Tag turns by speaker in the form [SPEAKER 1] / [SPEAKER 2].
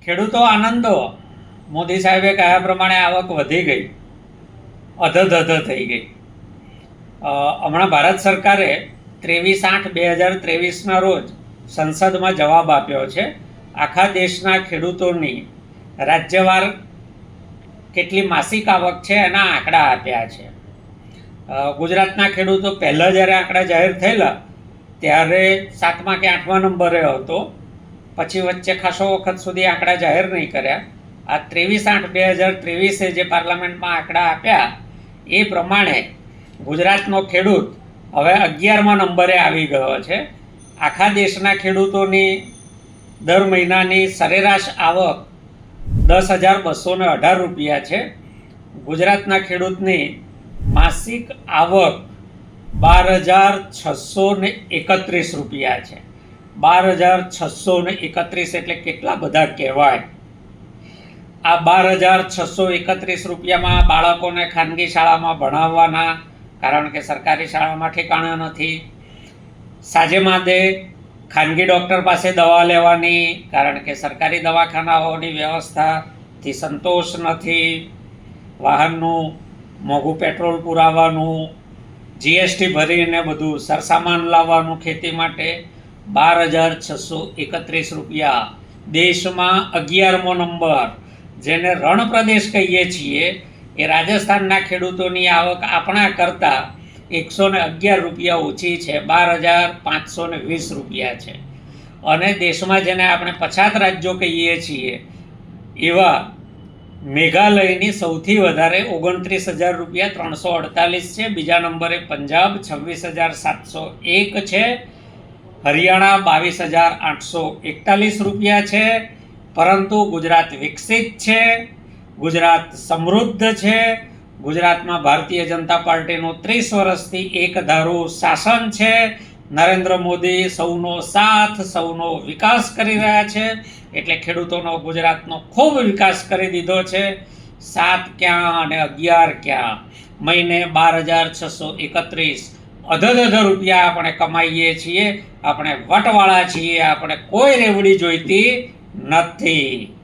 [SPEAKER 1] ખેડૂતો આનંદો, મોદી સાહેબે કહ્યા પ્રમાણે આવક વધી ગઈ, અધધ થઈ ગઈ. હમણાં ભારત સરકારે 23/8/2023ના રોજ સંસદમાં જવાબ આપ્યો છે. આખા દેશના ખેડૂતોની રાજ્યવાર કેટલી માસિક આવક છે એના આંકડા આપ્યા છે. ગુજરાતના ખેડૂતો પહેલાં જ્યારે આંકડા જાહેર થયેલા ત્યારે 7મા કે 8મા નંબરે હતો. પછી વચ્ચે ખાસો વખત સુધી આંકડા જાહેર નહીં કર્યા. આ 23/8/2023 જે પાર્લામેન્ટમાં આંકડા આપ્યા એ પ્રમાણે ગુજરાતનો ખેડૂત હવે 11મા નંબરે આવી ગયો છે. આખા દેશના ખેડૂતોની દર મહિનાની સરેરાશ આવક 10,218 રૂપિયા છે. ગુજરાતના ખેડૂતની માસિક આવક 12,631 રૂપિયા છે. 12,631 એટલે કેટલા બધા કહેવાય. આ 12,631 રૂપિયામાં બાળકોને ખાનગી શાળામાં ભણાવવાના, કારણ કે સરકારી શાળામાં ઠેકાણા નથી. સાજે માદે ખાનગી ડૉક્ટર પાસે દવા લેવાની, કારણ કે સરકારી દવાખાનાઓની વ્યવસ્થાથી સંતોષ નથી. વાહનનું મોંઘું પેટ્રોલ પુરાવવાનું, જીએસટી ભરીને બધું સરસામાન લાવવાનું ખેતી માટે. 12,631 રૂપિયા. દેશમાં 11મો નંબર, જેને રણ પ્રદેશ કહીએ છીએ, એ રાજસ્થાનના ખેડૂતોની આવક આપણા કરતાં 111 રૂપિયા ઓછી છે. 12,520 રૂપિયા છે. અને દેશમાં જેને આપણે પછાત રાજ્યો કહીએ છીએ એવા મેઘાલયની સૌથી વધારે 29,000 રૂપિયા 348 છે. બીજા નંબરે પંજાબ 26,701 છે. હરિયાણા 22,841 રૂપિયા છે. પરંતુ ગુજરાત વિકસિત છે, ગુજરાત સમૃદ્ધ છે. ગુજરાતમાં ભારતીય જનતા પાર્ટીનું 30 વર્ષથી એકધારું શાસન છે. નરેન્દ્ર મોદી સૌનો સાથ, સૌનો વિકાસ કરી રહ્યા છે. એટલે ખેડૂતોનો ગુજરાતનો ખૂબ વિકાસ કરી દીધો છે. 7 ક્યાં અને 11 ક્યાં, મહિને 12,631 અધધ રૂપિયા આપણે કમાઈએ છીએ. આપણે વટવાળા છીએ, આપણે કોઈ રેવડી જોઈતી નથી.